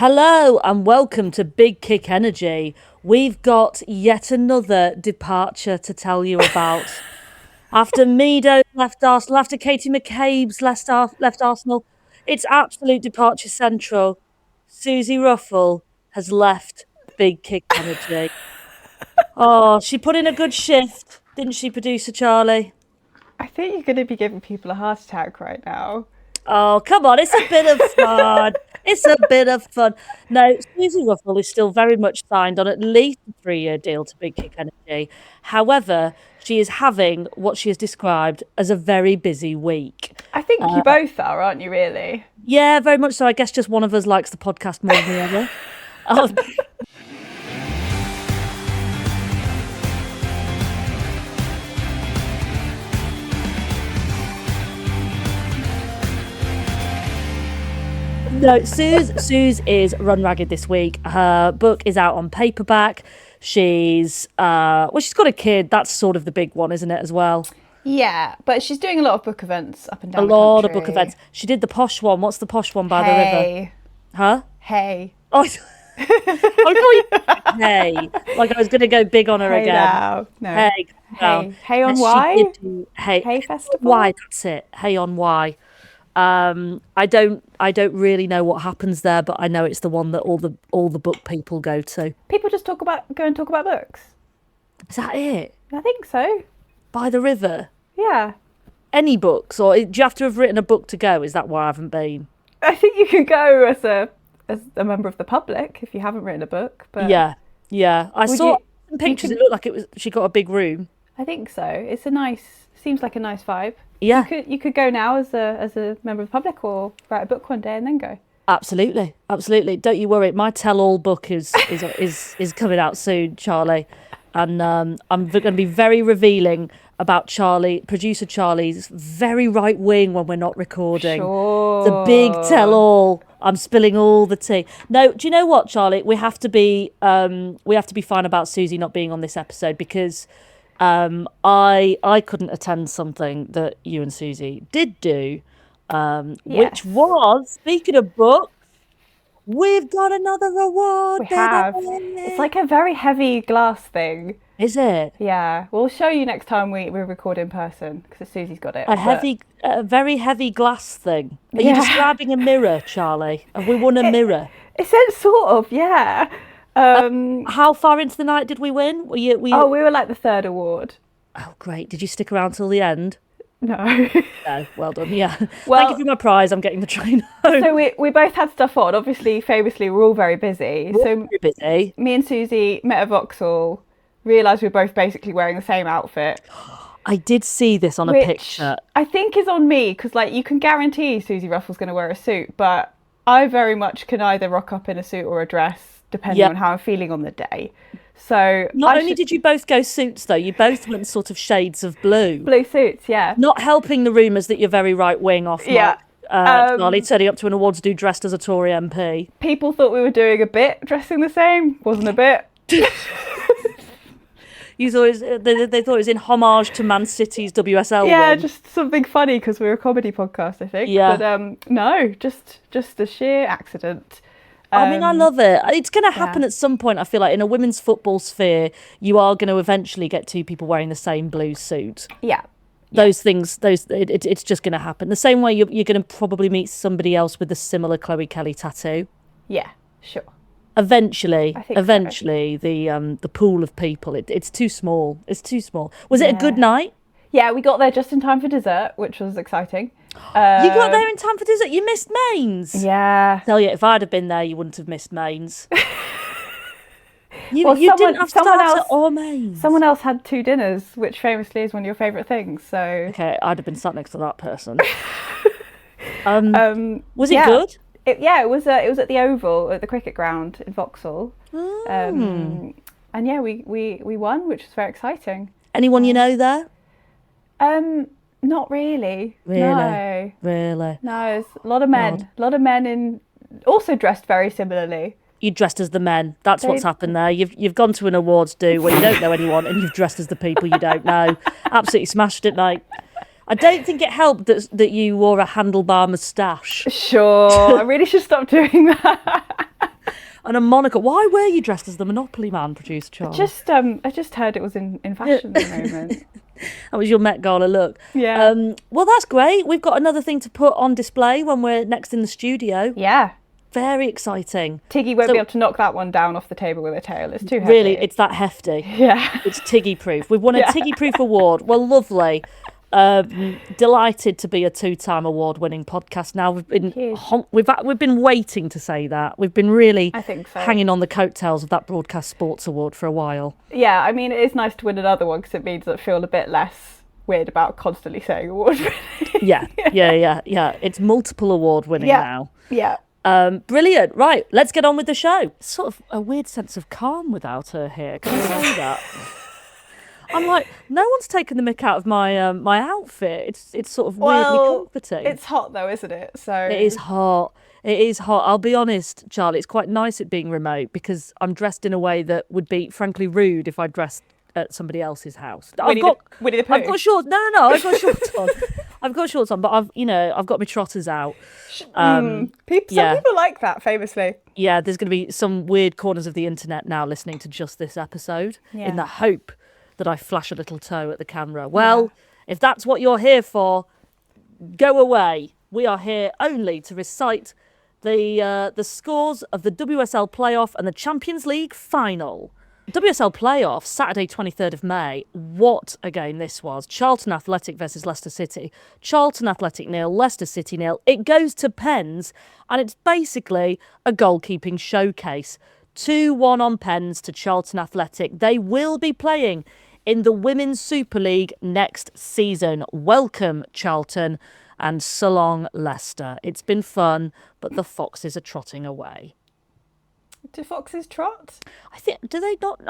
Hello and welcome to Big Kick Energy. We've got yet another departure to tell you about. After Meadows left Arsenal, after Katie McCabe's left Arsenal, it's absolute departure central. Suzi Ruffle has left Big Kick Energy. Oh, she put in a good shift, didn't she, producer Charlie? I think you're going to be giving people a heart attack right now. Oh, come on, it's a bit of fun. It's a bit of fun. No, Suzi Ruffle is still very much signed on at least a 3-year deal to Big Kick Energy. However, she is having what she has described as a very busy week. I think you both are, aren't you, really? Yeah, very much so. I guess just one of us likes the podcast more than the other. No, Suze is run ragged this week. Her book is out on paperback. She's she's got a kid. That's sort of the big one, isn't it, as well? Yeah, but she's doing a lot of book events up and down A the lot of country. book events. She did the posh one. What's the posh one by the river? Huh? Hey. Oh, I thought you hey. Like I was going to go big on her Hey again. now. No. Hey. Hey. Hey on And why? she did do Hey Festival? Why? That's it. Hey on why. I don't really know what happens there, but I know it's the one that all the book people go to. People just go and talk about books. Is that it? I think so. By the river? Yeah. Any books, or do you have to have written a book to go? Is that why I haven't been? I think you can go as a member of the public if you haven't written a book. But Yeah. I saw some pictures. It looked like she got a big room. I think so. It's seems like a nice vibe. Yeah. You could go now as a member of the public or write a book one day and then go. Absolutely. Don't you worry. My tell-all book is coming out soon, Charlie, and I'm going to be very revealing about producer Charlie's very right wing when we're not recording. Sure. The big tell-all. I'm spilling all the tea. No, do you know what, Charlie? We have to be fine about Suzi not being on this episode because I couldn't attend something that you and Suzi did do, which was, speaking of books, we've got another award. We have. It's like a very heavy glass thing. Is it? Yeah. We'll show you next time we record in person because Suzi's got it. A very heavy glass thing. Are you describing a mirror, Charlie? Have we won a mirror? It said sort of, yeah. How far into the night did we win? Oh, we were like the third award. Oh, great. Did you stick around till the end? No. No, well done, yeah. Well, thank you for my prize. I'm getting the train home. So we both had stuff on. Obviously, famously, we're all very busy. Very busy. Me and Suzi met at Vauxhall, realised we were both basically wearing the same outfit. I did see this on a picture. I think is on me, because like you can guarantee Suzi Ruffle's going to wear a suit, but I very much can either rock up in a suit or a dress, depending on how I'm feeling on the day. So not only did you both go suits, though, you both went sort of shades of blue. Blue suits, yeah. Not helping the rumours that you're very right wing off. Yeah. Charlie turning up to an awards do dressed as a Tory MP. People thought we were doing a bit dressing the same. Wasn't a bit. You thought they thought it was in homage to Man City's WSL Yeah, win. just something funny because we're a comedy podcast, I think. Yeah. But no, just a sheer accident. I mean, I love it. It's going to happen at some point. I feel like in a women's football sphere, you are going to eventually get two people wearing the same blue suit. Yeah. Those things, it's just going to happen. The same way you're going to probably meet somebody else with a similar Chloe Kelly tattoo. Yeah, sure. Eventually, I think the pool of people, it's too small. It's too small. Was it a good night? Yeah, we got there just in time for dessert, which was exciting. You got there in time for dessert. You missed mains. Yeah. Tell you, if I'd have been there, you wouldn't have missed mains. You didn't have starter or mains. Someone else had 2 dinners, which famously is one of your favourite things. So okay, I'd have been sat next to that person. Was it good? It was at the Oval at the cricket ground in Vauxhall. And yeah, we won, which was very exciting. Anyone you know there? Not really. Really? No. Really? No, there's a lot of men. A lot of men in also dressed very similarly. You dressed as the men. That's what's happened there. You've gone to an awards do where you don't know anyone and you've dressed as the people you don't know. Absolutely smashed it, mate. I don't think it helped that you wore a handlebar moustache. Sure, I really should stop doing that. And a monocle. Why were you dressed as the Monopoly Man, producer Charlie? I just heard it was in fashion at the moment. That was your Met Gala look. Yeah. Well, that's great. We've got another thing to put on display when we're next in the studio. Yeah. Very exciting. Tiggy won't be able to knock that one down off the table with her tail. It's too heavy. Really, it's that hefty. Yeah. It's Tiggy proof. We've won a Tiggy proof award. Well, lovely. Delighted to be a 2-time award-winning podcast. Now we've been waiting to say that. We've been really I think so. hanging on the coattails of that Broadcast Sports Award for a while. Yeah, I mean, it is nice to win another one because it means I feel a bit less weird about constantly saying award winning. Yeah. It's multiple award-winning now. Yeah. Brilliant. Right, let's get on with the show. It's sort of a weird sense of calm without her here. Can I say that? I'm like, no one's taken the mick out of my my outfit. It's sort of weirdly comforting. It's hot though, isn't it? So it is hot. It is hot. I'll be honest, Charlie. It's quite nice it being remote because I'm dressed in a way that would be frankly rude if I dressed at somebody else's house. Winnie the Pooh. I've got shorts. No. I've got shorts on. I've got shorts on, but I've got my trotters out. Some people like that, famously. Yeah, there's going to be some weird corners of the internet now listening to just this episode in the hope that I flash a little toe at the camera. Well, if that's what you're here for, go away. We are here only to recite the scores of the WSL playoff and the Champions League final. WSL playoff, Saturday 23rd of May. What a game this was. Charlton Athletic versus Leicester City. Charlton Athletic 0, Leicester City 0. It goes to pens, and it's basically a goalkeeping showcase. 2-1 on pens to Charlton Athletic. They will be playing in the Women's Super League next season. Welcome, Charlton, and so long, Leicester. It's been fun, but the Foxes are trotting away. Do foxes trot? I think, do they not?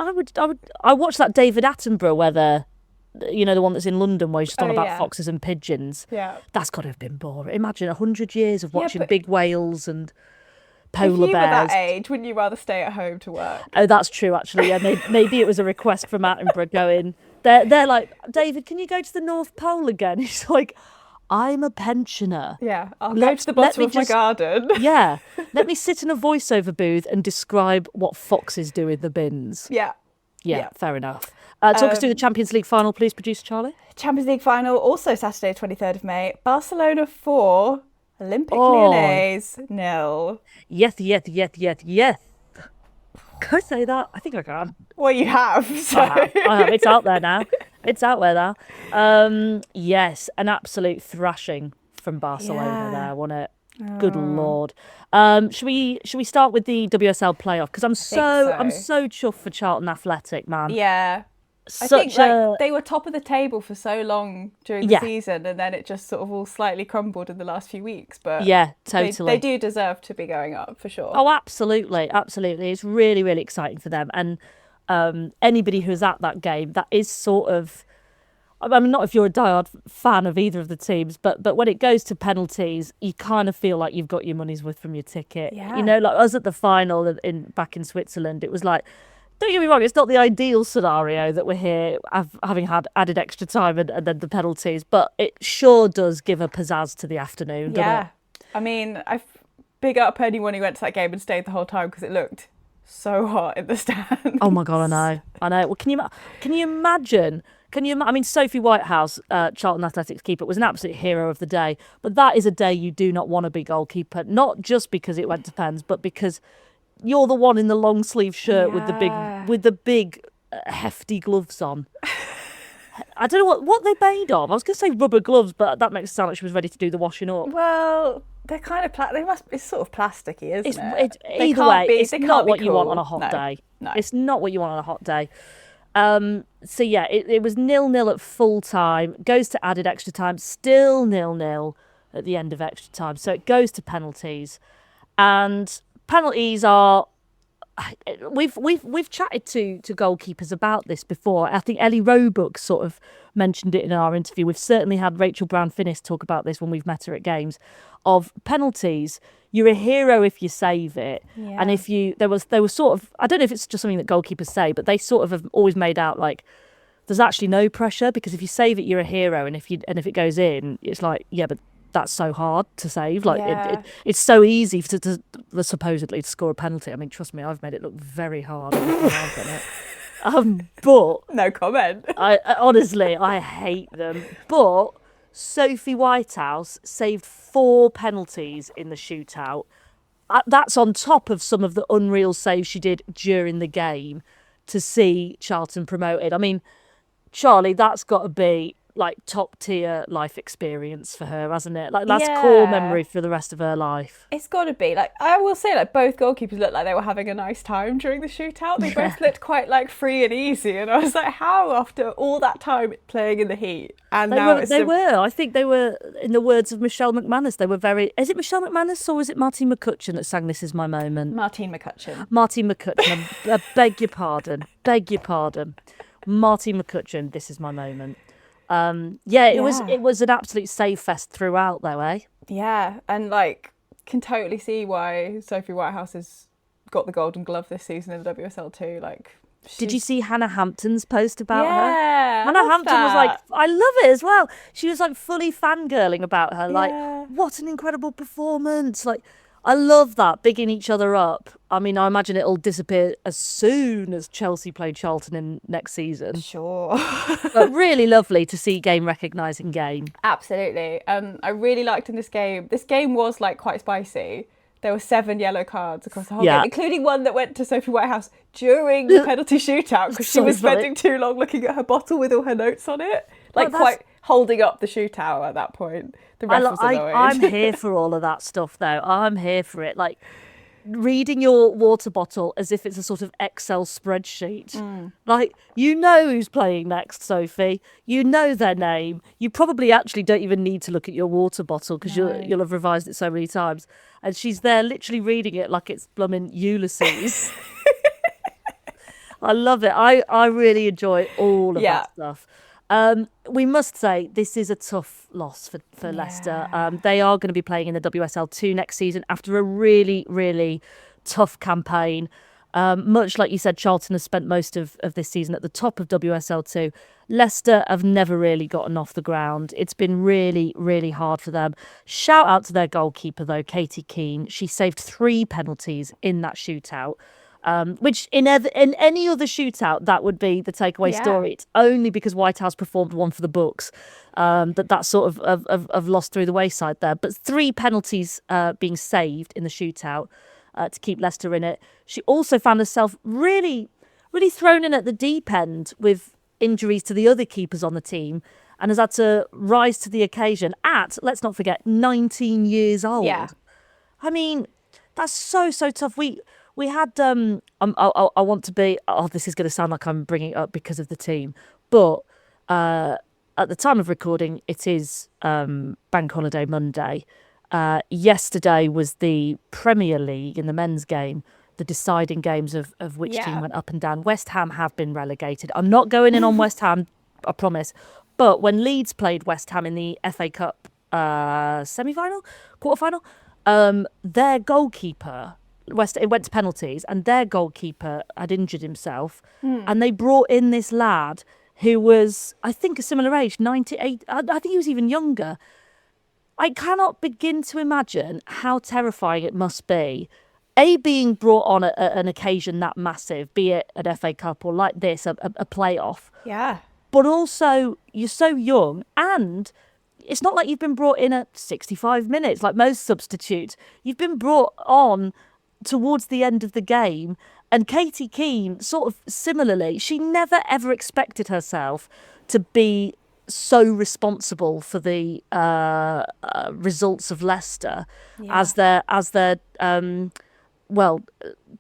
I watched that David Attenborough where the one that's in London where he's just on about foxes and pigeons. Yeah. That's got to have been boring. Imagine 100 years of watching big whales and polar bears. If you were that age, wouldn't you rather stay at home to work? Oh, that's true, actually. Yeah, maybe it was a request from Attenborough going, they're like, David, can you go to the North Pole again? He's like, I'm a pensioner. Yeah, I'll go to the bottom of my garden. Yeah, let me sit in a voiceover booth and describe what foxes do in the bins. Yeah. Yeah, fair enough. Talk us through the Champions League final, please, producer Charlie. Champions League final, also Saturday, 23rd of May. Barcelona 4, Olympic Lyonnais 0. Yes. Can I say that? I think I can. Well, you have. So. I have. It's out there now. Yes, an absolute thrashing from Barcelona there, wasn't it? Good Lord. Should we start with the WSL playoff? Because I'm so chuffed for Charlton Athletic, man. Yeah. I think they were top of the table for so long during the season, and then it just sort of all slightly crumbled in the last few weeks. But yeah, totally. They do deserve to be going up for sure. Oh, absolutely. It's really, really exciting for them. And anybody who's at that game, that is sort of, I mean, not if you're a diehard fan of either of the teams, but when it goes to penalties, you kind of feel like you've got your money's worth from your ticket. Yeah. You know, like us at the final back in Switzerland, it was like, don't get me wrong, it's not the ideal scenario that we're here having had added extra time and then the penalties, but it sure does give a pizzazz to the afternoon, doesn't it? I mean, I big up anyone who went to that game and stayed the whole time because it looked so hot in the stands. Oh my God, I know. Well, can you imagine? I mean, Sophie Whitehouse, Charlton Athletics keeper, was an absolute hero of the day. But that is a day you do not want to be goalkeeper, not just because it went to pens, but because you're the one in the long sleeve shirt with the big hefty gloves on. I don't know what they're made of. I was going to say rubber gloves, but that makes it sound like she was ready to do the washing up. Well, they're kind of it's sort of plasticky, isn't it? Either way, it's not what you want on a hot day. No. It's not what you want on a hot day. So yeah, it was 0-0 at full time, goes to added extra time, still 0-0 at the end of extra time. So it goes to penalties, and penalties are. We've chatted to goalkeepers about this before. I think Ellie Roebuck sort of mentioned it in our interview. We've certainly had Rachel Brown-Finnis talk about this when we've met her at games. Of penalties, you're a hero if you save it, and if there was sort of, I don't know if it's just something that goalkeepers say, but they sort of have always made out like there's actually no pressure because if you save it, you're a hero, and if it goes in, it's like but that's so hard to save. Like Yeah. it's so easy supposedly to score a penalty. I mean, trust me, I've made it look very hard every time I've done it. But No comment. I honestly, I hate them. But Sophie Whitehouse saved 4 penalties in the shootout. That's on top of some of the unreal saves she did during the game to see Charlton promoted. I mean, Charlie, that's got to be like top tier life experience for her, hasn't it? Like that's core Yeah. memory for the rest of her life. It's got to be. Like, I will say, like, both goalkeepers looked like they were having a nice time during the shootout. They both looked quite, like, free and easy. And I was like, how, after all that time playing in the heat, and now it's... They were. I think they were, in the words of Michelle McManus, they were very... Is it Michelle McManus or is it Martine McCutcheon that sang This Is My Moment? Martine McCutcheon. Martine McCutcheon. I beg your pardon. Beg your pardon. Martine McCutcheon, This Is My Moment. It was an absolute save fest throughout, though, eh? Yeah, and like can totally see why Sophie Whitehouse has got the Golden Glove this season in the WSL too. Like, did you see Hannah Hampton's post about her? Yeah, Hannah Hampton was like, I love it as well. She was like fully fangirling about her. Like, what an incredible performance! Like, I love that, bigging each other up. I mean, I imagine it'll disappear as soon as Chelsea play Charlton in next season. Sure. But really lovely to see game recognising game. Absolutely. I really liked in this game. This game was like quite spicy. There were 7 yellow cards across the whole game, including one that went to Sophie Whitehouse during the penalty shootout because she was spending too long looking at her bottle with all her notes on it. Like, quite holding up the shootout at that point. The ref was annoyed. I'm here for all of that stuff, though. I'm here for it. Like, reading your water bottle as if it's a sort of Excel spreadsheet. Like, you know who's playing next, Sophie. You know their name. You probably actually don't even need to look at your water bottle because you'll have revised it so many times. And she's there literally reading it like it's blooming Ulysses. I love it. I really enjoy all of that stuff. We must say this is a tough loss for Leicester. They are going to be playing in the WSL 2 next season after a really, really tough campaign. Much like you said, Charlton has spent most of this season at the top of WSL 2. Leicester have never really gotten off the ground. It's been really, really hard for them. Shout out to their goalkeeper, though, Katie Keane. She saved 3 penalties in that shootout. Which in any other shootout, that would be the takeaway story. It's only because Whitehouse performed one for the books that sort of lost through the wayside there. But 3 penalties being saved in the shootout to keep Leicester in it. She also found herself really, really thrown in at the deep end with injuries to the other keepers on the team and has had to rise to the occasion at, let's not forget, 19 years old. Yeah. I mean, that's so tough. We had, I want to be, this is going to sound like I'm bringing it up because of the team, but at the time of recording, it is Bank Holiday Monday. Yesterday was the Premier League in the men's game, the deciding games of which team went up and down. West Ham have been relegated. I'm not going in on West Ham, I promise. But when Leeds played West Ham in the FA Cup semi-final, quarter-final, their goalkeeper... it went to penalties and their goalkeeper had injured himself and they brought in this lad who was, I think, a similar age, 98. I think he was even younger. I cannot begin to imagine how terrifying it must be, being brought on at an occasion that massive, be it an FA Cup or like this, a playoff. Yeah. But also, you're so young and it's not like you've been brought in at 65 minutes like most substitutes. You've been brought on towards the end of the game, and Katie Keane, sort of similarly, she never ever expected herself to be so responsible for the results of Leicester as they're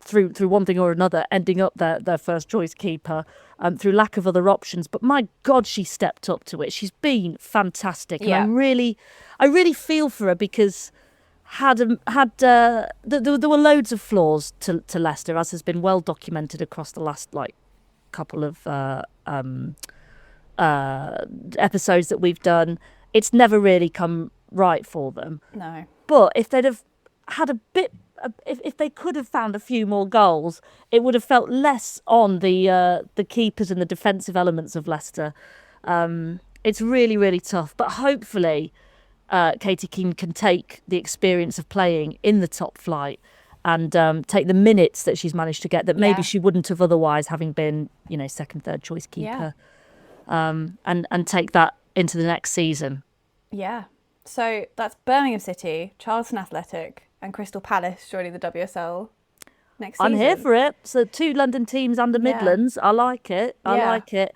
through one thing or another ending up their first choice keeper through lack of other options. But my God, she stepped up to it. She's been fantastic, and I really feel for her because there were loads of flaws to Leicester, as has been well documented across the last couple of episodes that we've done. It's never really come right for them. No. But if they'd have had a bit, if they could have found a few more goals, it would have felt less on the keepers and the defensive elements of Leicester. It's really, really tough. But hopefully Katie Keane can take the experience of playing in the top flight and take the minutes that she's managed to get that maybe she wouldn't have otherwise, having been, second, third choice keeper, and take that into the next season. Yeah. So that's Birmingham City, Charlton Athletic, and Crystal Palace joining the WSL next season. I'm here for it. So 2 London teams and the Midlands. I like it. I like it.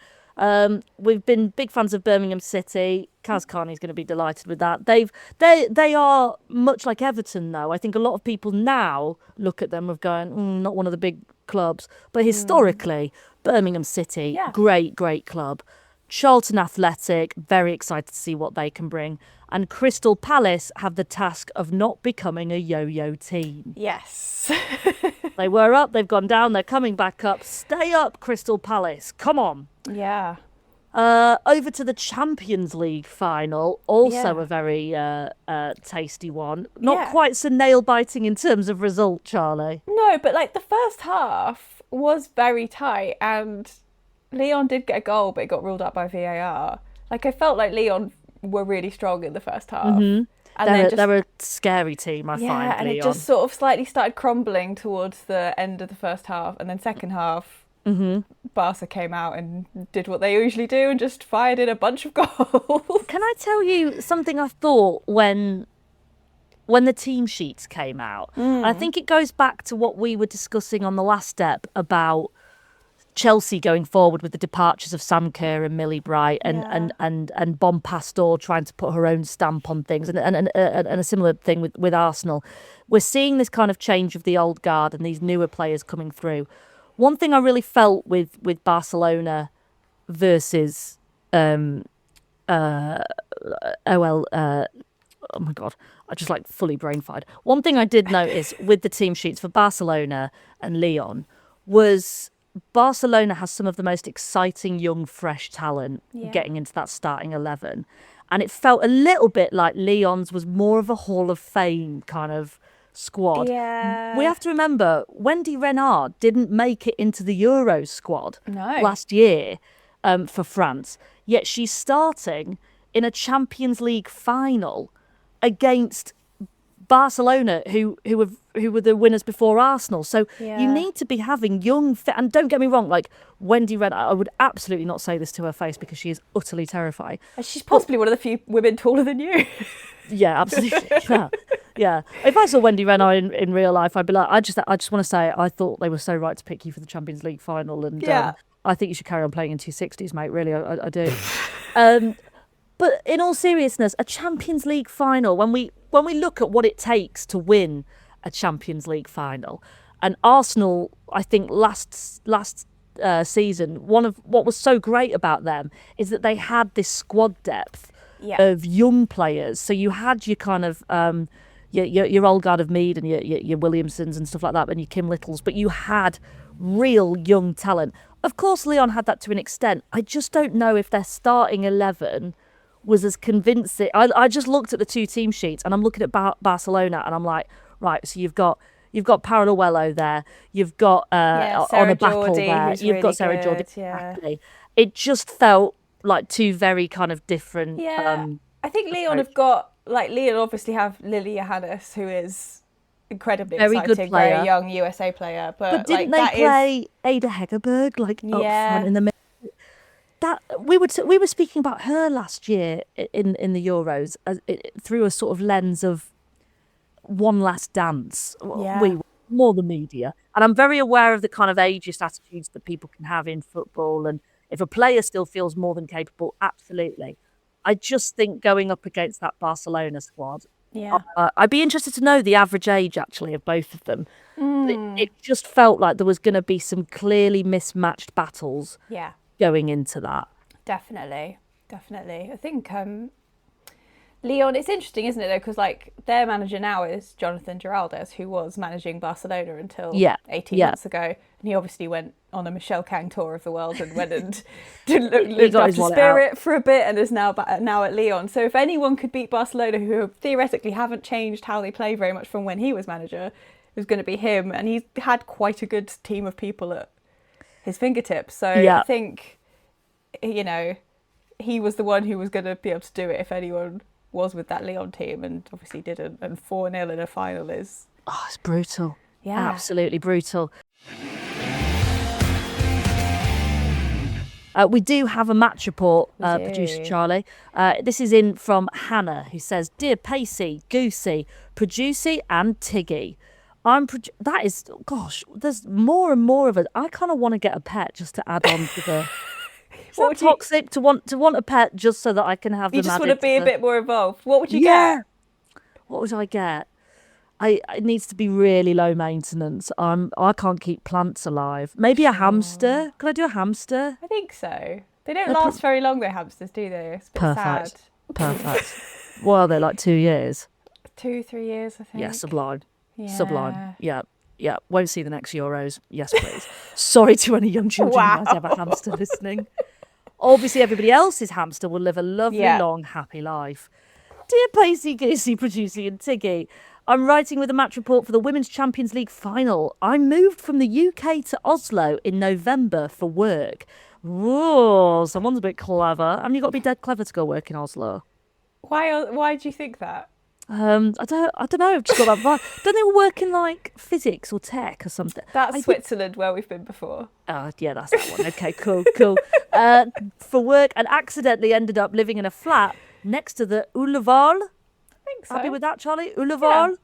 We've been big fans of Birmingham City. Kaz Carney's going to be delighted with that. They are much like Everton, though. I think a lot of people now look at them of going, not one of the big clubs. But historically, Birmingham City, great club. Charlton Athletic, very excited to see what they can bring. And Crystal Palace have the task of not becoming a yo-yo team. Yes. They were up, they've gone down, they're coming back up. Stay up, Crystal Palace. Come on. Yeah. Over to the Champions League final, also a very tasty one. Not quite so nail-biting in terms of result, Charlie. No, but the first half was very tight, and Lyon did get a goal, but it got ruled out by VAR. I felt like Lyon were really strong in the first half. Mm-hmm. And they're a scary team, I find, and Lyon. It just sort of slightly started crumbling towards the end of the first half, and then second half, Barca came out and did what they usually do and just fired in a bunch of goals. Can I tell you something I thought when the team sheets came out? I think it goes back to what we were discussing on the last step about Chelsea going forward with the departures of Sam Kerr and Millie Bright and Bon Pastor trying to put her own stamp on things, and a similar thing with Arsenal. We're seeing this kind of change of the old guard and these newer players coming through. One thing I really felt with Barcelona versus oh my God, I just fully brain fired. One thing I did notice with the team sheets for Barcelona and Lyon was Barcelona has some of the most exciting young, fresh talent getting into that starting 11. And it felt a little bit like Lyon's was more of a Hall of Fame kind of squad. Yeah. We have to remember, Wendy Renard didn't make it into the Euros squad last year for France. Yet she's starting in a Champions League final against Barcelona, who were the winners before Arsenal. So you need to be having young and don't get me wrong, Wendy Renard, I would absolutely not say this to her face because she is utterly terrifying. She's possibly one of the few women taller than you. Yeah, absolutely. Yeah. If I saw Wendy Renard in real life, I'd be like, I just want to say I thought they were so right to pick you for the Champions League final, and I think you should carry on playing in 260s, mate. Really, I do. But in all seriousness, a Champions League final, when we look at what it takes to win a Champions League final, and Arsenal, I think last season, one of what was so great about them is that they had this squad depth of young players. So you had your kind of your old guard of Mead and your Williamsons and stuff like that, and your Kim Littles, but you had real young talent. Of course, Lyon had that to an extent. I just don't know if their starting 11 was as convincing. I just looked at the 2 team sheets and I'm looking at Barcelona and I'm like, right, so you've got Paralluelo there, you've got on a battle there, you've really got Sarah Jordi. Exactly. It just felt like 2 very kind of different. I think Lyon have got Lyon obviously have Lily Johannes, who is incredibly very exciting, good player, very young USA player. But didn't they play Ada Hegerberg up front in the middle? That we were speaking about her last year in the Euros through a sort of lens of one last dance. We more the media, and I'm very aware of the kind of ageist attitudes that people can have in football. And if a player still feels more than capable, absolutely. I just think going up against that Barcelona squad, I'd be interested to know the average age actually of both of them. It just felt like there was going to be some clearly mismatched battles. Going into that. Definitely. I think Lyon, it's interesting, isn't it, though, because their manager now is Jonathan Giraldez, who was managing Barcelona until 18 months ago. And he obviously went on a Michelle Kang tour of the world and went and lived up to Spirit for a bit and is now at Lyon. So if anyone could beat Barcelona, who theoretically haven't changed how they play very much from when he was manager, it was going to be him. And he's had quite a good team of people at his fingertips. So I think, he was the one who was going to be able to do it if anyone was with that Lyon team and obviously didn't. And 4-0 in a final is... Oh, it's brutal. Yeah. Absolutely brutal. We do have a match report, producer Charlie. This is in from Hannah, who says, "Dear Pacey, Goosey, Producer and Tiggy, there's more and more of it. I kind of want to get a pet just to add on to the... Is that toxic to want a pet just so that I can have them added? You just want to be a bit more involved. What would you get? What would I get? It needs to be really low maintenance. I can't keep plants alive. Maybe a hamster. Could I do a hamster? I think so. They don't last very long, though, hamsters, do they? It's a bit sad. Perfect. Well, are they like 2 years? 2-3 years, I think. Yeah, sublime. Yeah. Sublime. Yeah. Won't see the next Euros. Yes, please. Sorry to any young children who might have a hamster listening. Obviously, everybody else's hamster will live a lovely, long, happy life. Dear Pacey, Goosey, Producer and Tiggy, I'm writing with a match report for the Women's Champions League final. I moved from the UK to Oslo in November for work. Whoa, someone's a bit clever. You've got to be dead clever to go work in Oslo. Why do you think that? I don't know. I've just got that vibe. Don't they all work in like physics or tech or something? That's Switzerland, where we've been before. Yeah, that's that one. Okay, cool. For work, and accidentally ended up living in a flat next to the Ullevål. So. Happy with that, Charlie? Ullevål? Yeah.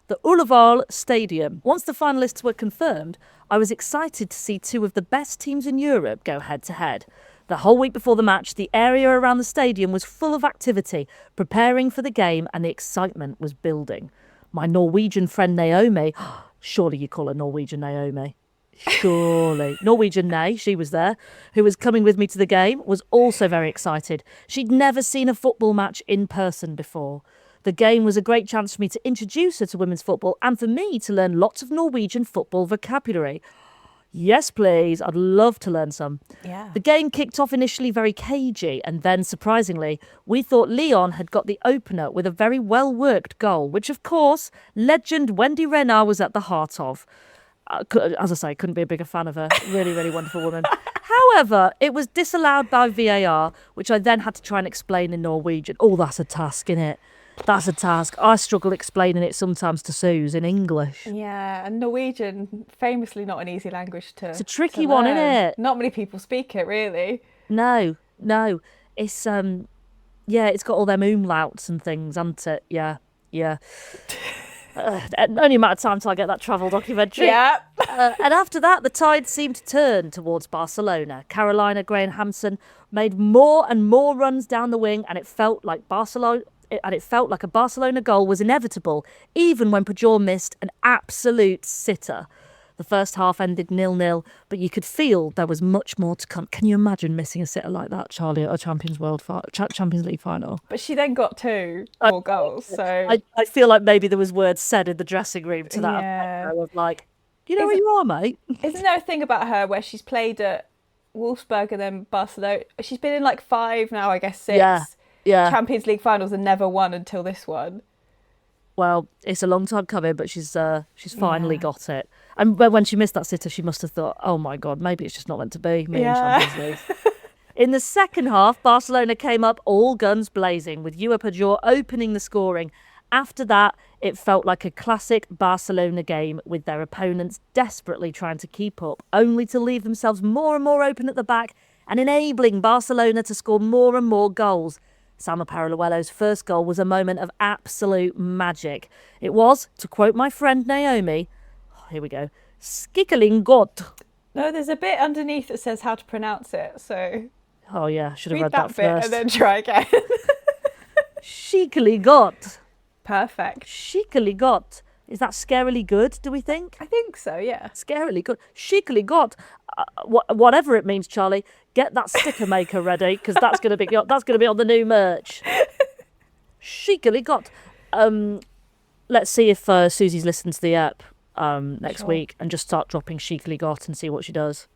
The Ullevål Stadium. Once the finalists were confirmed, I was excited to see two of the best teams in Europe go head-to-head. The whole week before the match, the area around the stadium was full of activity, preparing for the game, and the excitement was building. My Norwegian friend Naomi, surely you call her Norwegian Naomi, surely. Norwegian Nay, she was there, who was coming with me to the game, was also very excited. She'd never seen a football match in person before. The game was a great chance for me to introduce her to women's football and for me to learn lots of Norwegian football vocabulary. Yes, please. I'd love to learn some. Yeah. The game kicked off initially very cagey, and then, surprisingly, we thought Lyon had got the opener with a very well-worked goal, which, of course, legend Wendy Renard was at the heart of. As I say, couldn't be a bigger fan of her. Really, really wonderful woman. However, it was disallowed by VAR, which I then had to try and explain in Norwegian. Oh, that's a task, innit? That's a task. I struggle explaining it sometimes to Suze in English. Yeah, and Norwegian, famously not an easy language to... It's a tricky one, isn't it? Not many people speak it, really. No. It's, it's got all them umlauts and things, hasn't it? Yeah. Only a matter of time till I get that travel documentary. Yeah. And after that, the tide seemed to turn towards Barcelona. Carolina Graham-Hansen made more and more runs down the wing, and it felt like a Barcelona goal was inevitable, even when Pajor missed an absolute sitter. The first half ended 0-0, but you could feel there was much more to come. Can you imagine missing a sitter like that, Charlie, at a Champions League final? But she then got 2 more goals, so... I feel like maybe there was words said in the dressing room to that effect, of like, you know where you are, mate? Isn't there a thing about her where she's played at Wolfsburg and then Barcelona? She's been in like 5 now, I guess 6. Yeah. Champions League finals and never won until this one. Well, it's a long time coming, but she's finally got it. And when she missed that sitter, she must have thought, oh my God, maybe it's just not meant to be me in Champions League. In the second half, Barcelona came up all guns blazing, with Yua Pajor opening the scoring. After that, it felt like a classic Barcelona game, with their opponents desperately trying to keep up, only to leave themselves more and more open at the back and enabling Barcelona to score more and more goals. Salma Paraluelo's first goal was a moment of absolute magic. It was, to quote my friend Naomi, here we go, Skikkelig Godt. No, there's a bit underneath that says how to pronounce it, so... Oh yeah, should have read that that bit first. And then try again. Skikkelig Godt. Perfect. Skikkelig Godt. Is that scarily good, do we think? I think so, yeah. Scarily good. Skikkelig Godt. Whatever it means, Charlie, get that sticker maker ready, because that's going to be on the new merch. Skikkelig Godt. Let's see if Suzi's listened to the app next week and just start dropping Skikkelig Godt and see what she does.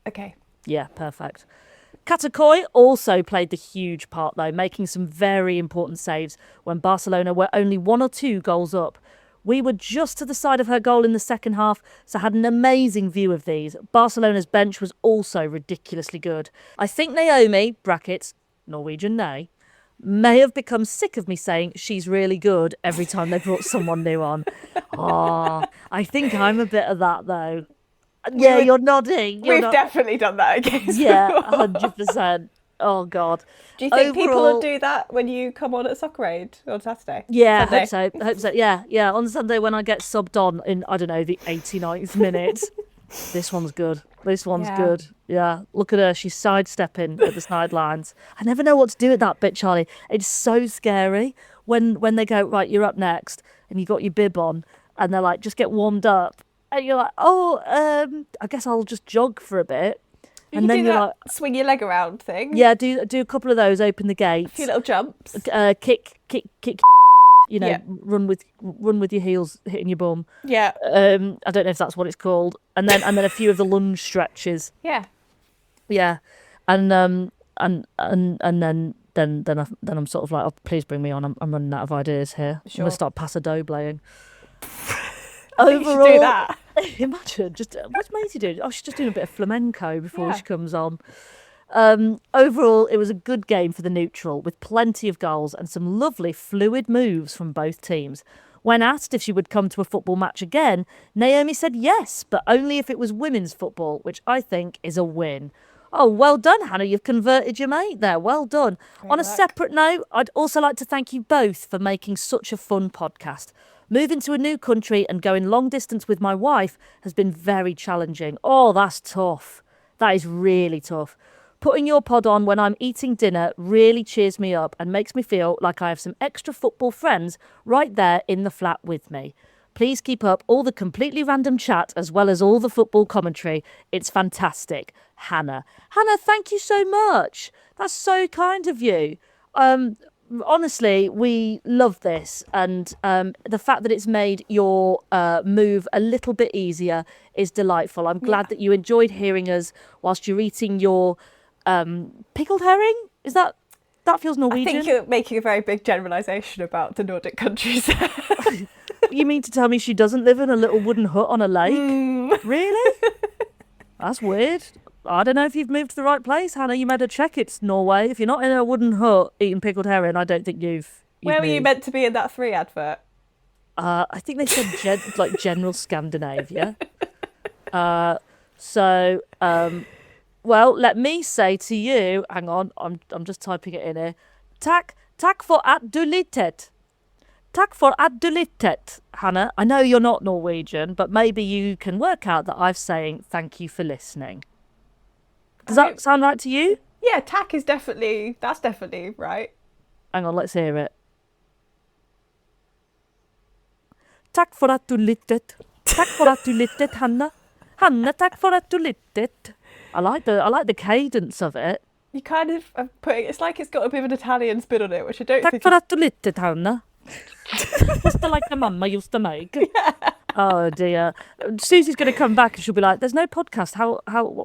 Okay. Yeah, perfect. Katakoi also played the huge part, though, making some very important saves when Barcelona were only 1 or 2 goals up. We were just to the side of her goal in the second half, so had an amazing view of these. Barcelona's bench was also ridiculously good. I think Naomi, brackets, Norwegian Nay, may have become sick of me saying she's really good every time they brought someone new on. Oh, I think I'm a bit of that though. Yeah, you're nodding. We've definitely done that against Yeah, before. 100%. Oh God. Do you think people Overall- will do that when you come on at Soccer Aid on Saturday? Yeah, Sunday? I hope so. Yeah. On Sunday when I get subbed on in, I don't know, the 89th minute. This one's good. This one's Yeah. good. Yeah. Look at her. She's sidestepping at the sidelines. I never know what to do with that bit, Charlie. It's so scary when they go, right, you're up next, and you got your bib on, and they're like, just get warmed up. And you're like, oh, I guess I'll just jog for a bit. You And can then do you're that like, swing your leg around thing. yeah, do a couple of those, open the gates. A few little jumps. Kick, Yeah. run with your heels hitting your bum. Yeah. I don't know if that's what it's called. And then a few of the lunge stretches. Yeah. Yeah. And then I'm sort of like, oh, please bring me on. I'm running out of ideas here. Sure. I'm gonna start paso doblaying. I think you should do that. Imagine just what's Maisie doing? Oh, she's just doing a bit of flamenco before Yeah. she comes on. Overall, it was a good game for the neutral, with plenty of goals and some lovely fluid moves from both teams. When asked if she would come to a football match again, Naomi said yes, but only if it was women's football, which I think is a win. Oh, well done, Hannah. You've converted your mate there. Well done. Great On a luck. separate note, I'd also like to thank you both for making such a fun podcast. Moving to a new country and going long distance with my wife has been very challenging. Oh, that's tough. That is really tough. Putting your pod on when I'm eating dinner really cheers me up and makes me feel like I have some extra football friends right there in the flat with me. Please keep up all the completely random chat as well as all the football commentary. It's fantastic. Hannah. Hannah, thank you so much. That's so kind of you. Honestly, we love this, and the fact that it's made your move a little bit easier is delightful. I'm glad that you enjoyed hearing us whilst you're eating your pickled herring. Is that feels I Norwegian? think you're making a very big generalisation about the Nordic countries. You mean to tell me she doesn't live in a little wooden hut on a lake? Really? That's weird. I don't know if you've moved to the right place, Hannah. You better check it's Norway. If you're not in a wooden hut eating pickled herring, I don't think you've Where were you moved. meant to be in that 3 advert? I think they said like general Scandinavia. Well, let me say to you, hang on, I'm just typing it in here. Tack for at du litet. Tack for at du litet, Hannah. I know you're not Norwegian, but maybe you can work out that I'm saying thank you for listening. Does that sound right to you? Yeah, tack is that's definitely right. Hang on, let's hear it. Tack for att du lyttet. Tack för att du lyttet, Hanna. Hanna, tack för att du lyttet. I like the cadence of it. You kind of are putting, it's like it's got a bit of an Italian spin on it, which I don't Tack think för att du lyttet, Hanna. Just like the mama used to make. Oh dear. Susie's going to come back and she'll be like, there's no podcast.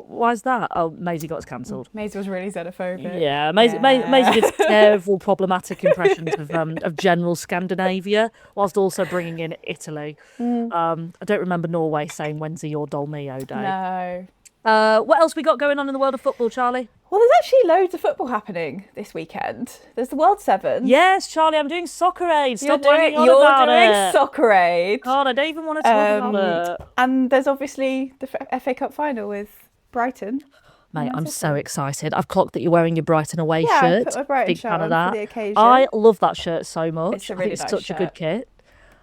Why is that? Oh, Maisie got us cancelled. Maisie was really xenophobic. Yeah, Maisie did terrible, problematic impressions of general Scandinavia, whilst also bringing in Italy. I don't remember Norway saying when's your Dolmio day. No. What else we got going on in the world of football, Charlie? Well, there's actually loads of football happening this weekend. There's the World Sevens. Yes, Charlie, I'm doing Soccer Aid. You're Stop banging on doing about it. Soccer Aid. God, I don't even want to talk about it. And there's obviously the FA Cup final with Brighton. Mate, I'm so excited. I've clocked that you're wearing your Brighton away Yeah, I shirt. put my Brighton Big shirt fan of on that. for the occasion. I love that shirt so much. It's a I really think it's nice such a good shirt. kit.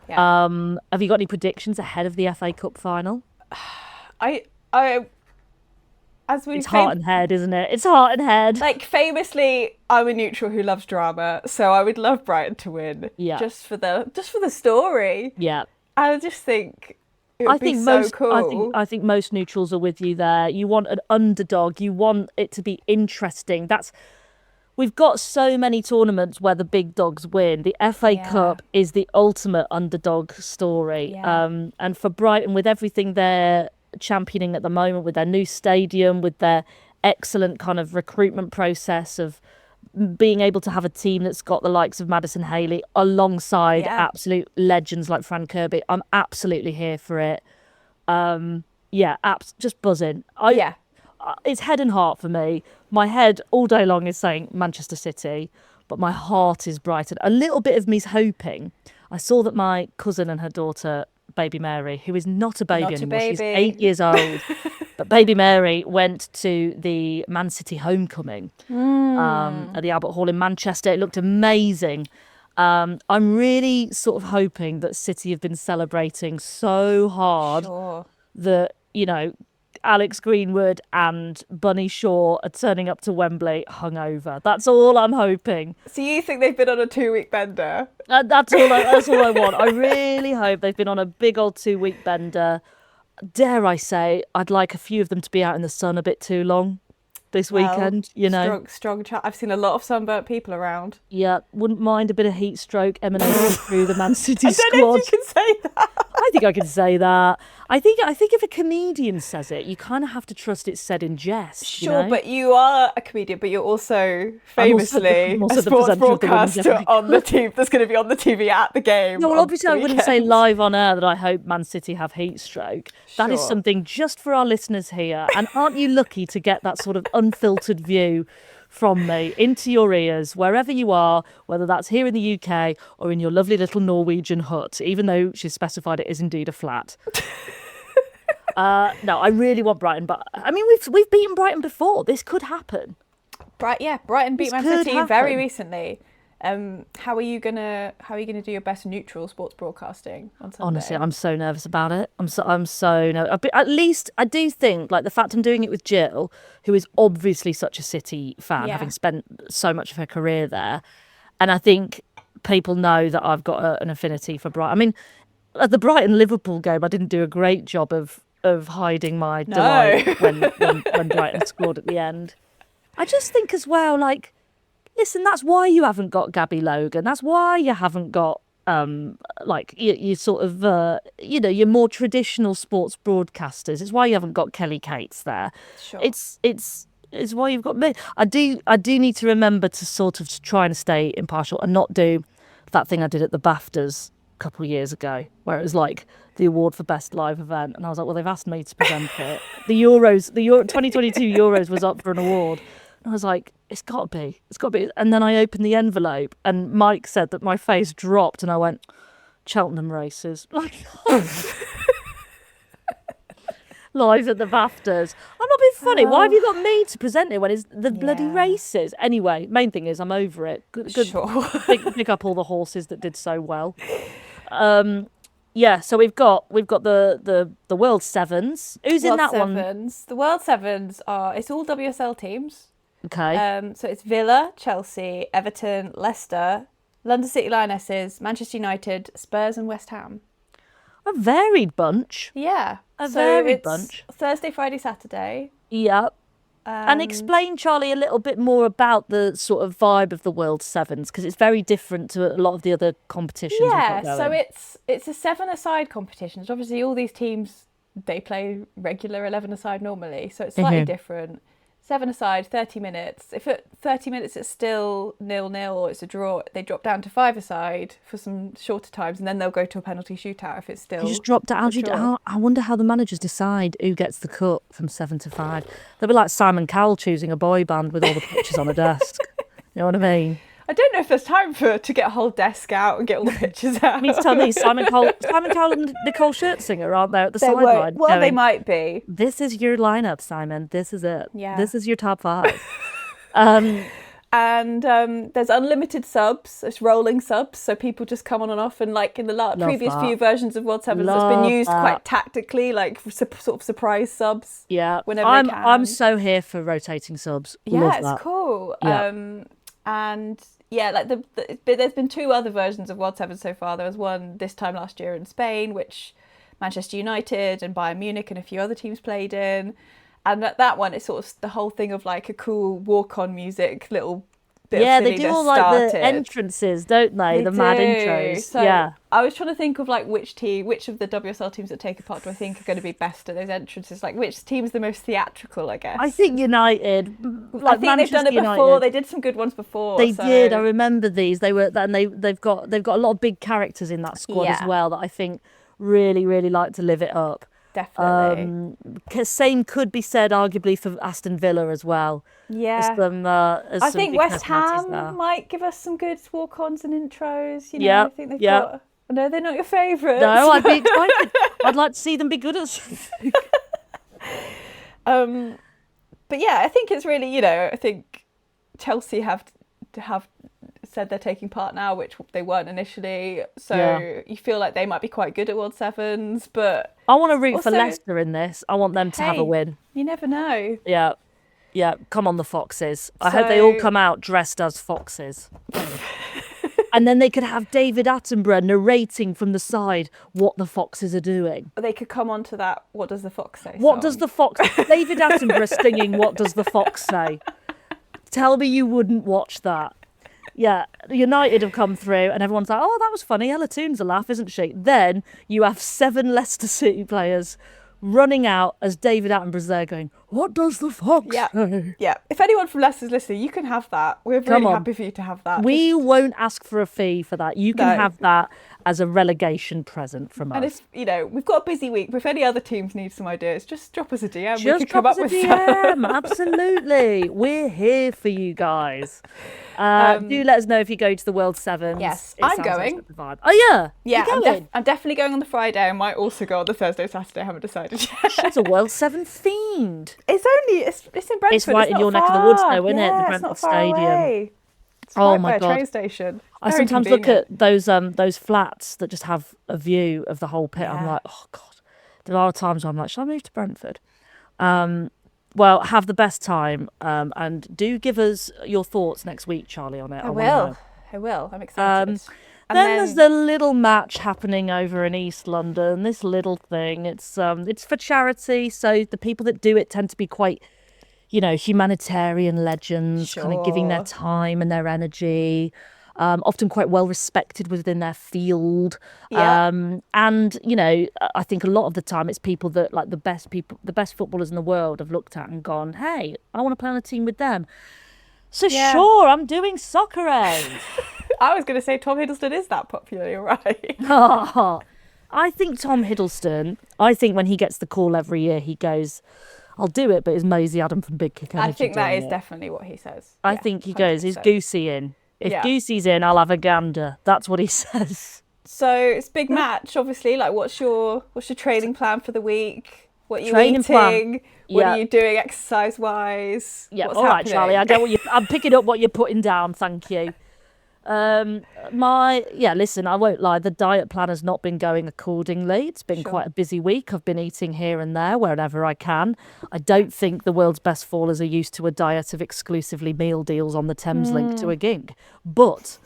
Yeah. Have you got any predictions ahead of the FA Cup final? I as we It's heart and head, isn't it? It's heart and head. like famously, I'm a neutral who loves drama, so I would love Brighton to win. Yeah. Just for the story. Yeah. I just think it would be so cool. I think most neutrals are with you there. You want an underdog. You want it to be interesting. We've got so many tournaments where the big dogs win. The FA Yeah. Cup is the ultimate underdog story. Yeah. And for Brighton, with everything they're championing at the moment, with their new stadium, with their excellent kind of recruitment process of being able to have a team that's got the likes of Madison Haley alongside Yeah. absolute legends like Fran Kirby, I'm absolutely here for it. Just buzzing. Yeah. It's head and heart for me. My head all day long is saying Manchester City. but my heart is brightened. A little bit of me's hoping. I saw that my cousin and her daughter, baby Mary, who is not a baby anymore, she's 8 years old, but baby Mary went to the Man City homecoming at the Albert Hall in Manchester. It looked amazing. I'm really sort of hoping that City have been celebrating so hard that, you know, Alex Greenwood and Bunny Shaw are turning up to Wembley hungover. That's all I'm hoping. So you think they've been on a 2-week bender? That's all I want. I really hope they've been on a big old 2-week bender. Dare I say, I'd like a few of them to be out in the sun a bit too long this weekend, you know. Strong chat. I've seen a lot of sunburnt people around. Yeah, wouldn't mind a bit of heat stroke emanating through the Man City squad. I don't know if you can say that. I think I can say that. I think if a comedian says it, you kind of have to trust it's said in jest. Sure, you know? but you are a comedian, but you're also famously I'm also a sports broadcaster of on the TV that's going to be on the TV at the game. No, well, obviously I wouldn't say live on air that I hope Man City have heat stroke. That is something just for our listeners here. And aren't you lucky to get that sort of unfiltered view from me into your ears, wherever you are, whether that's here in the UK or in your lovely little Norwegian hut, even though she's specified it is indeed a flat. No, I really want Brighton, but I mean, we've beaten Brighton before. This could happen. Brighton beat Man City happen. very recently. How are you gonna do your best neutral sports broadcasting on Sunday? Honestly, I'm so nervous about it. I'm so nervous. At least I do think, like, the fact I'm doing it with Jill, who is obviously such a City fan, having spent so much of her career there, and I think people know that I've got an affinity for Brighton. I mean, at the Brighton Liverpool game, I didn't do a great job of hiding my delight when Brighton scored at the end. I just think as well, like, listen, that's why you haven't got Gabby Logan. That's why you haven't got like you sort of your more traditional sports broadcasters. It's why you haven't got Kelly Cates there. Sure. It's why you've got me. I do need to remember to sort of try and stay impartial and not do that thing I did at the BAFTAs a couple of years ago, where it was like the award for best live event, and I was like, well, they've asked me to present it. The 2022 Euros was up for an award. And I was like, it's got to be. And then I opened the envelope and Mike said that my face dropped and I went, Cheltenham races. Like, live at the BAFTAs. I'm not being funny. Why have you got me to present it when it's the bloody races? Anyway, main thing is I'm over it. Good. Sure. pick up all the horses that did so well. Yeah, so we've got the World Sevens. Who's in that one? The World Sevens it's all WSL teams. Okay. So it's Villa, Chelsea, Everton, Leicester, London City Lionesses, Manchester United, Spurs and West Ham. A varied bunch. Yeah. Varied bunch. Thursday, Friday, Saturday. Yep. And explain, Charlie, a little bit more about the sort of vibe of the World Sevens, because it's very different to a lot of the other competitions. Yeah, so it's a 7-a-side competition. So obviously all these teams, they play regular 11-a-side normally, so it's slightly different. 7-a-side, 30 minutes. If at 30 minutes it's still 0-0 or it's a draw, they drop down to 5-a-side for some shorter times, and then they'll go to a penalty shootout if it's still. You just dropped out. I wonder how the managers decide who gets the cut from 7 to 5. They'll be like Simon Cowell choosing a boy band with all the pictures on a desk. You know what I mean? I don't know if there's time to get a whole desk out and get all the pictures out. You mean to tell me Simon Cowell and Nicole Scherzinger aren't there at the sideline? Well, they might be. This is your lineup, Simon. This is it. Yeah. This is your top 5. And there's unlimited subs. It's rolling subs, so people just come on and off. And like in the previous few versions of World Sevens, it's been used quite tactically, like sort of surprise subs. Yeah, whenever they can. I'm so here for rotating subs. Yeah, it's cool. Yeah. And yeah, like there's been 2 other versions of World Sevens so far. There was one this time last year in Spain, which Manchester United and Bayern Munich and a few other teams played in. And at that one, it's sort of the whole thing of like a cool walk-on music, little bit of they do all like the entrances, don't they? The mad intros. So yeah. I was trying to think of like which of the WSL teams that take a part do I think are going to be best at those entrances? Like which team's the most theateral, I guess. I think United. I think they've done it before. They did some good ones before. They did. I remember these. They were, and they've got a lot of big characters in that squad as well that I think really, really like to live it up. Definitely. Same could be said, arguably, for Aston Villa as well. Yeah. As I some think big West personalities Ham there. might give us some good walk-ons and intros. Yeah, I think they've yeah. got. I know they're not your favourites. No, I'd be excited. I'd like to see them be good at something. But yeah, I think it's really, I think Chelsea have said they're taking part now, which they weren't initially. So you feel like they might be quite good at World Sevens, but I want to root also, for Leicester in this. I want them to have a win. You never know. Yeah. Yeah, come on the Foxes. I hope they all come out dressed as foxes. And then they could have David Attenborough narrating from the side what the foxes are doing. They could come on to that, what does the fox say? What does the fox... David Attenborough singing What Does the Fox Say? Tell me you wouldn't watch that. Yeah, United have come through and everyone's like, oh, that was funny. Ella Toon's a laugh, isn't she? Then you have 7 Leicester City players running out as David Attenborough's there going, what does the fox say? Yeah. If anyone from Leicester's listening, you can have that. We're really happy for you to have that. We won't ask for a fee for that. You can have that as a relegation present from us. And if, we've got a busy week, but if any other teams need some ideas, just drop us a DM. Just we can come up with DM. Absolutely. We're here for you guys. Do let us know if you go to the World Sevens. Yes, I'm going. Oh, yeah? Yeah, You're going? I'm definitely going on the Friday. I might also go on the Thursday, Saturday. I haven't decided yet. It's a World Seven themed. It's in Brentford. It's right in your neck of the woods though, isn't it? The Brentford Stadium. It's right by a train station. I sometimes look at those flats that just have a view of the whole pit. I'm like, oh God. There are times where I'm like, should I move to Brentford? Well, have the best time, and do give us your thoughts next week, Charlie, on it. I will. I'm excited. Then there's the little match happening over in East London. This little thing, it's for charity, so the people that do it tend to be quite, humanitarian legends, kind of giving their time and their energy. Often quite well respected within their field. And, I think a lot of the time it's people that, like the best footballers in the world have looked at and gone, hey, I want to play on a team with them. So sure, I'm doing Soccer Aid. I was going to say Tom Hiddleston is that popular, you're right. I think Tom Hiddleston, when he gets the call every year, he goes, I'll do it, but is Maisie Adam from Big Kick Energy I think that is definitely what he says. I think he goes, is Goosey in? If Goosey's in, I'll have a gander. That's what he says. So it's a big match, obviously. Like, what's your training plan for the week? What are you Training eating? plan. What are you doing exercise-wise? Yeah, what's all right, happening? Charlie. I get I'm picking up what you're putting down. Thank you. Listen, I won't lie. The diet plan has not been going accordingly. It's been quite a busy week. I've been eating here and there wherever I can. I don't think the world's best fallers are used to a diet of exclusively meal deals on the Thames link to a gig. But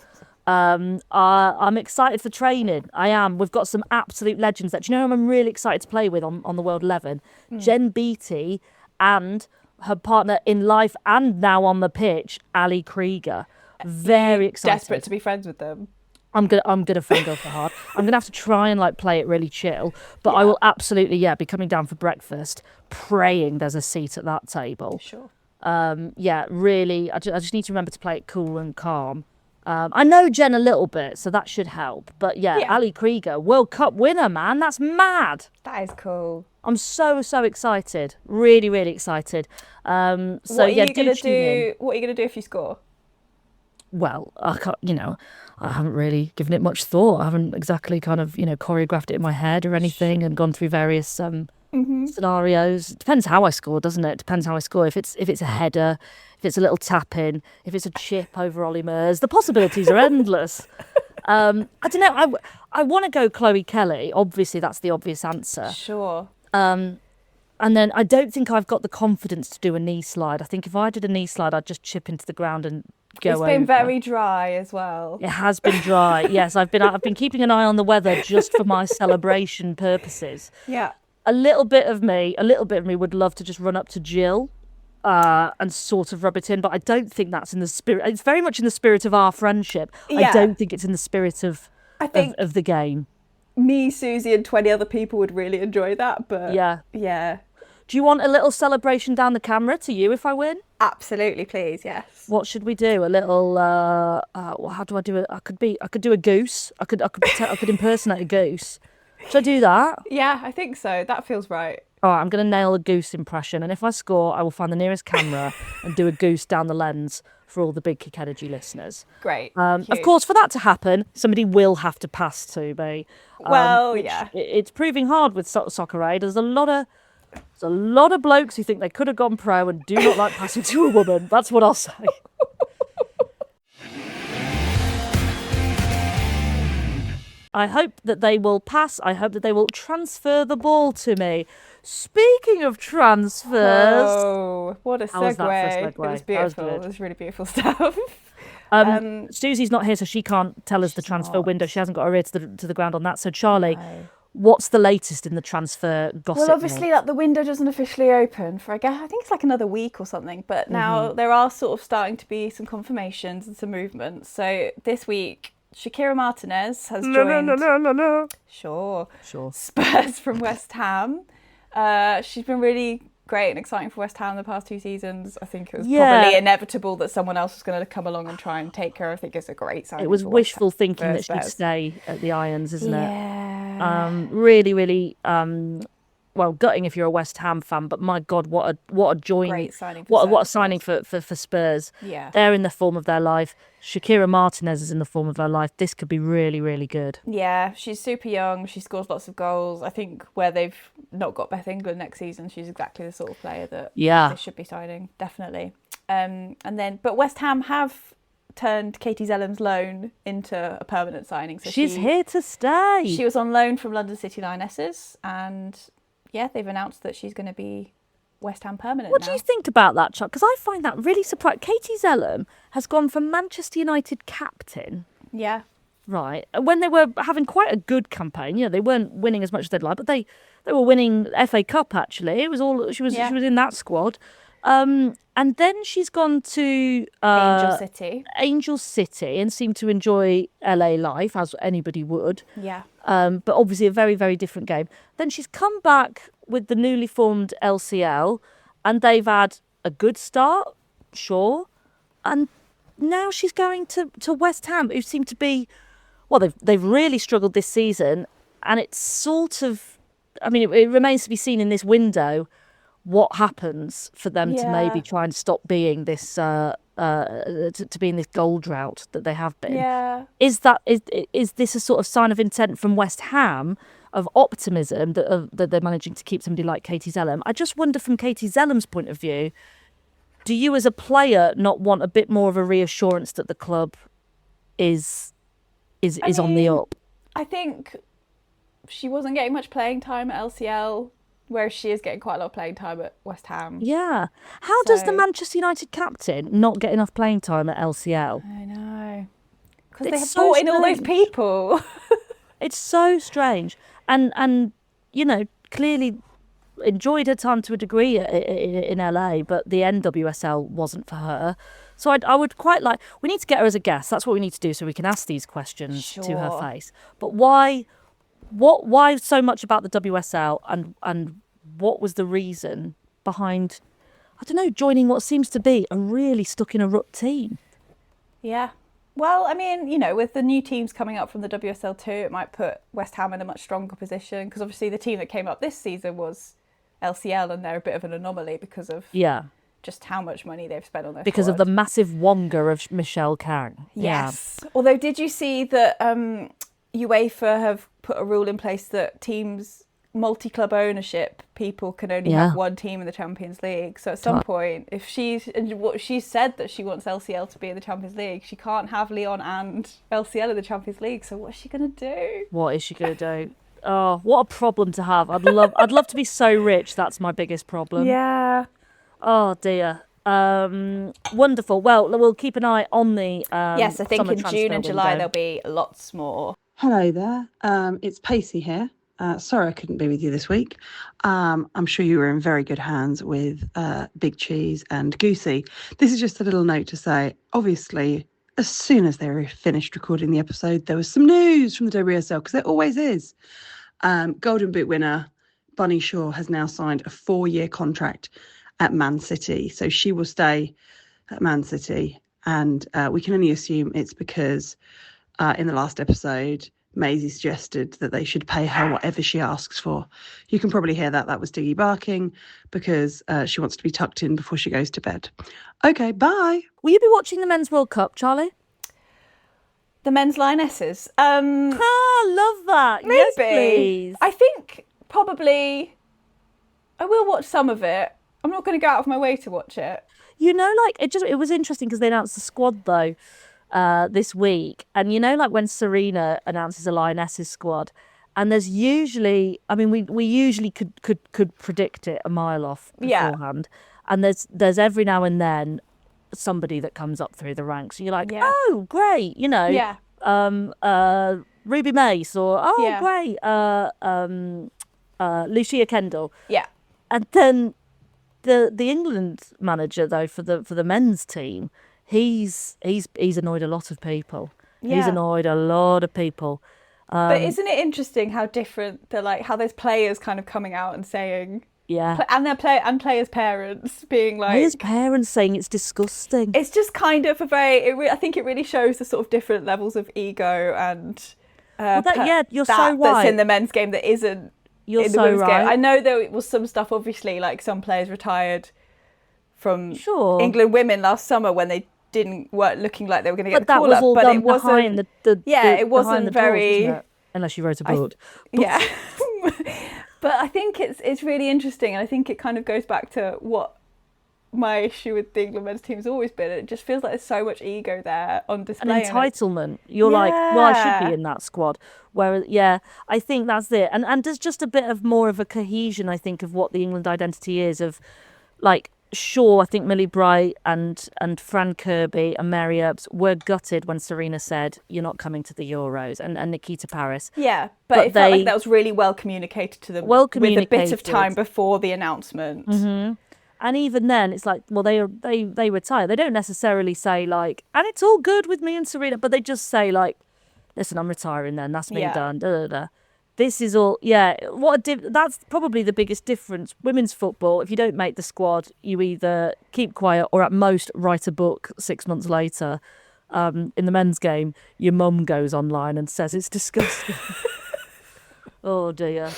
I'm excited for training. I am. We've got some absolute legends that, do you know who I'm really excited to play with on the World 11? Jen Beattie and her partner in life and now on the pitch, Ali Krieger. Very excited. Desperate to be friends with them. I'm gonna phone go for hard. I'm gonna have to try and play it really chill, but I will absolutely be coming down for breakfast, praying there's a seat at that table. Sure. Really. I just need to remember to play it cool and calm. I know Jen a little bit, so that should help. But Ali Krieger, World Cup winner, man, that's mad. That is cool. I'm so excited, really, really excited. What are you gonna do if you score? Well, I can't, I haven't really given it much thought. I haven't exactly kind of, choreographed it in my head or anything and gone through various scenarios. It depends how I score, doesn't it? It depends how I score. If it's a header, if it's a little tap in, if it's a chip over Ollie Mers, the possibilities are endless. I don't know. I want to go Chloe Kelly. Obviously, that's the obvious answer. Sure. And then I don't think I've got the confidence to do a knee slide. I think if I did a knee slide, I'd just chip into the ground and go over. It's been very dry as well. It has been dry. Yes, I've been keeping an eye on the weather just for my celebration purposes. Yeah. A little bit of me would love to just run up to Jill and sort of rub it in, but I don't think that's in the spirit. It's very much in the spirit of our friendship. Yeah. I don't think it's in the spirit of the game. Me, Suzi, and 20 other people would really enjoy that, but yeah. Do you want a little celebration down the camera to you if I win? Absolutely, please, yes. What should we do? A little how do I do it? I could do a goose. I could impersonate a goose. Should I do that? Yeah, I think so. That feels right. All right, I'm going to nail a goose impression. And if I score, I will find the nearest camera and do a goose down the lens for all the Big Kick Energy listeners. Great. Of course, for that to happen, somebody will have to pass to me. Yeah. It's proving hard with Soccer Aid. There's a lot of blokes who think they could have gone pro and do not like passing to a woman. That's what I'll say. I hope that they will pass. I hope that they will transfer the ball to me. Speaking of transfers... Oh, what a segue. How was that for a segue? It was beautiful. It was really beautiful stuff. Suzi's not here, so she can't tell us the transfer window. She hasn't got her ear to the ground on that. So, Charlie, what's the latest in the transfer gossip? Well, obviously, the window doesn't officially open for, I think it's like another week or something. But now there are sort of starting to be some confirmations and some movements. So this week, Shakira Martinez has joined... No. Sure. Spurs from West Ham. She's been really great and exciting for West Ham the past 2 seasons. I think it was probably inevitable that someone else was going to come along and try and take her. I think it's a great sign. It was wishful thinking that she'd stay at the Irons, isn't it? Yeah. Really, really... well, gutting if you're a West Ham fan, but my God, what a join! Great signing for what a signing for Spurs. Yeah, they're in the form of their life. Shakira Martinez is in the form of her life. This could be really, really good. Yeah, she's super young. She scores lots of goals. I think where they've not got Beth England next season, she's exactly the sort of player that they should be signing, definitely. But West Ham have turned Katie Zellem's loan into a permanent signing. So she's here to stay. She was on loan from London City Lionesses, and they've announced that she's going to be West Ham permanent. What do you think about that, Chuck? Because I find that really surprising. Katie Zellem has gone from Manchester United captain. Yeah. Right. When they were having quite a good campaign, they weren't winning as much as they'd like, but they were winning FA Cup actually. It was all she was in that squad. And then she's gone to Angel City and seemed to enjoy LA life, as anybody would. Yeah. But obviously a very, very different game. Then she's come back with the newly formed LCL, and they've had a good start, sure. And now she's going to West Ham, who seem to be, well, they've really struggled this season. And it's sort of, I mean, it remains to be seen in this window what happens for them to maybe try and stop being this to be in this goal drought that they have been. Yeah. Is this a sort of sign of intent from West Ham of optimism that they're managing to keep somebody like Katie Zellem? I just wonder, from Katie Zellem's point of view, do you as a player not want a bit more of a reassurance that the club is on the up? I think she wasn't getting much playing time at LCL, whereas she is getting quite a lot of playing time at West Ham. Yeah. How does the Manchester United captain not get enough playing time at LCL? I know. Because they have brought in all those people. It's so strange. And clearly enjoyed her time to a degree in LA, but the NWSL wasn't for her. So I would quite like... We need to get her as a guest. That's what we need to do so we can ask these questions to her face. But why so much about the WSL, and what was the reason behind, I don't know, joining what seems to be a really stuck in a rut team? Yeah. Well, I mean, with the new teams coming up from the WSL too, it might put West Ham in a much stronger position, because obviously the team that came up this season was LCL, and they're a bit of an anomaly because of just how much money they've spent on their because squad. of the massive wonga of Michelle Kang. Yes. Yeah. Although, did you see that UEFA have put a rule in place that teams, multi-club ownership, people can only have one team in the Champions League. So at some point, if she said that she wants LCL to be in the Champions League, she can't have Lyon and LCL in the Champions League. So what's she going to do? What is she going to do? Oh, what a problem to have. I'd love to be so rich. That's my biggest problem. Yeah. Oh dear. Wonderful. Well, we'll keep an eye on the yes, I think in June and July window. there'll be lots more. Hello there. It's Pacey here. Sorry I couldn't be with you this week. I'm sure you were in very good hands with Big Cheese and Goosey. This is just a little note to say, obviously, as soon as they were finished recording the episode, there was some news from the WSL, because there always is. Golden Boot winner Bunny Shaw has now signed a 4-year contract at Man City. So she will stay at Man City. And we can only assume it's because in the last episode, Maisie suggested that they should pay her whatever she asks for. You can probably hear that. That was Diggy barking because she wants to be tucked in before she goes to bed. Okay, bye. Will you be watching the Men's World Cup, Charlie? The men's lionesses. Love that. Maybe. Yes, please. I think probably I will watch some of it. I'm not going to go out of my way to watch it. You know, like it was interesting because they announced the squad though this week, and you know, like when Serena announces a Lionesses squad, and there's usually, I mean, we usually could predict it a mile off beforehand, and there's every now and then somebody that comes up through the ranks. You're like, oh, great, you know, Ruby Mace, or great, Lucia Kendall, and then. The England manager though for the men's team, he's annoyed a lot of people. Yeah. He's annoyed a lot of people. But isn't it interesting how different they're like? How there's players kind of coming out and saying, and players' parents being like, players' parents saying it's disgusting. It's just kind of I think it really shows the sort of different levels of ego and you're so right. That's in the men's game that isn't. You're so right. Game. I know there was some stuff, obviously, like some players retired from England women last summer when they weren't looking like they were going to get the call up. But it wasn't. It wasn't very. Doors, unless you wrote a book. Yeah, but I think it's really interesting, and I think it kind of goes back to what my issue with the England men's team has always been. It just feels like there's so much ego there on display. An entitlement. You're like, well, I should be in that squad. Whereas, I think that's it. And there's just a bit of more of a cohesion, I think, of what the England identity is. Of like, sure, I think Millie Bright and Fran Kirby and Mary Earps were gutted when Serena said, you're not coming to the Euros, and Nikita Paris. Yeah, but it felt like that was really well communicated to them. With a bit of time before the announcement. Mm-hmm. And even then, it's like, well, they retire. They don't necessarily say like, and it's all good with me and Serena, but they just say like, listen, I'm retiring then. That's me done. Da, da, da. This is all, that's probably the biggest difference. Women's football, if you don't make the squad, you either keep quiet or at most write a book 6 months later. In the men's game, your mum goes online and says it's disgusting. Oh, dear.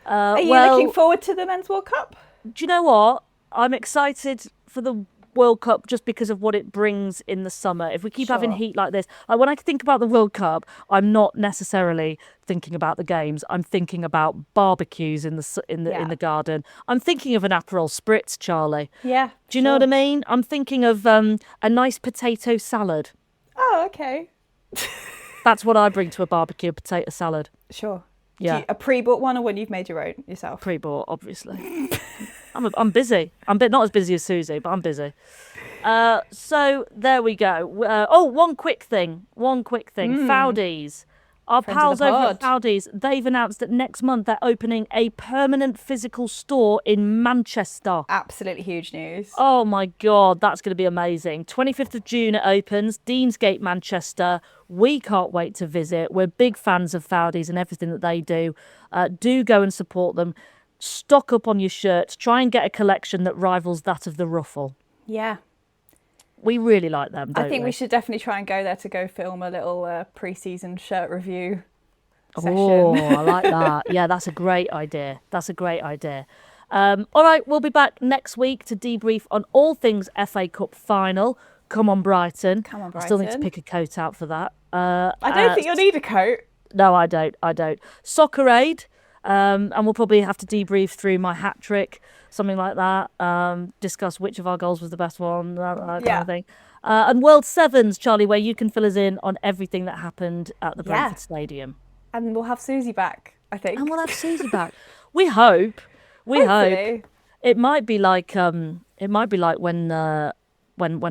Are you looking forward to the Men's World Cup? Do you know what? I'm excited for the World Cup just because of what it brings in the summer. If we keep having heat like this, like when I think about the World Cup, I'm not necessarily thinking about the games. I'm thinking about barbecues in the garden. I'm thinking of an Aperol Spritz, Charlie. Yeah. Do you know what I mean? I'm thinking of a nice potato salad. Oh, okay. That's what I bring to a barbecue: potato salad. Sure. Yeah. A pre-bought one or one you've made your own yourself? Pre-bought, obviously. I'm busy. I'm not as busy as Suzi, but I'm busy. So there we go. One quick thing. Fowdies. Our pals over at Fowdies, they've announced that next month they're opening a permanent physical store in Manchester. Absolutely huge news. Oh my God, that's going to be amazing. 25th of June it opens, Deansgate, Manchester. We can't wait to visit. We're big fans of Fowdies and everything that they do. Do go and support them. Stock up on your shirts. Try and get a collection that rivals that of the Ruffle. Yeah. We really like them, don't we? I think we should definitely try and go there to go film a little pre-season shirt review session. Oh, I like that. Yeah, that's a great idea. All right, we'll be back next week to debrief on all things FA Cup final. Come on, Brighton. I still need to pick a coat out for that. I don't think you'll need a coat. No, I don't. Soccer Aid. And we'll probably have to debrief through my hat trick, something like that. Discuss which of our goals was the best one, that kind of thing. And World Sevens, Charlie, where you can fill us in on everything that happened at the Brentford Stadium. And we'll have Suzi back, I think. And we'll have Suzi back. We hope. Hope. It might be like when a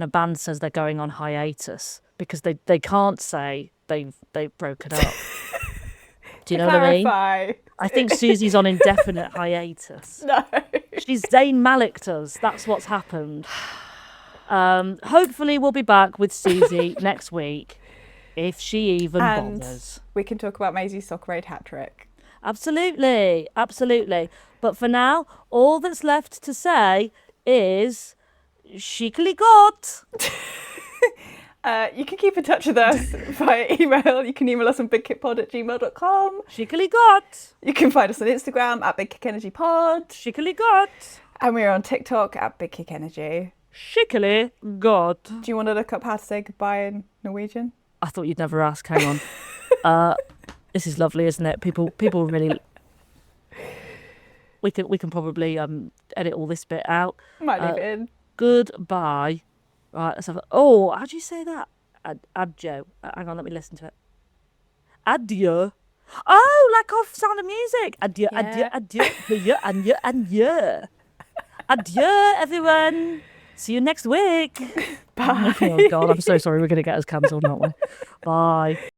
band says they're going on hiatus because they can't say they've broken up. Do you know what I mean? I think Suzi's on indefinite hiatus. No. She's Zayn Malik does. That's what's happened. Hopefully we'll be back with Suzi next week, if she even bothers. We can talk about Maisie's Soccer Aid hat trick. Absolutely. But for now, all that's left to say is Skikkelig Godt. You can keep in touch with us via email. You can email us on bigkickpod@gmail.com. Skikkelig Godt. You can find us on Instagram at bigkickenergypod. Skikkelig Godt. And we're on TikTok at bigkickenergy. Skikkelig Godt. Do you want to look up how to say goodbye in Norwegian? I thought you'd never ask. Hang on. This is lovely, isn't it? People really. We can probably edit all this bit out. Might leave it in. Goodbye. Right, let's have. How do you say that? Adjo. Hang on, let me listen to it. Adieu. Oh, like off Sound of Music. Adieu, adieu, adieu, adieu, adieu, adieu. Adieu, everyone. See you next week. Bye. Oh God, I'm so sorry. We're gonna get us cancelled, aren't we? Bye.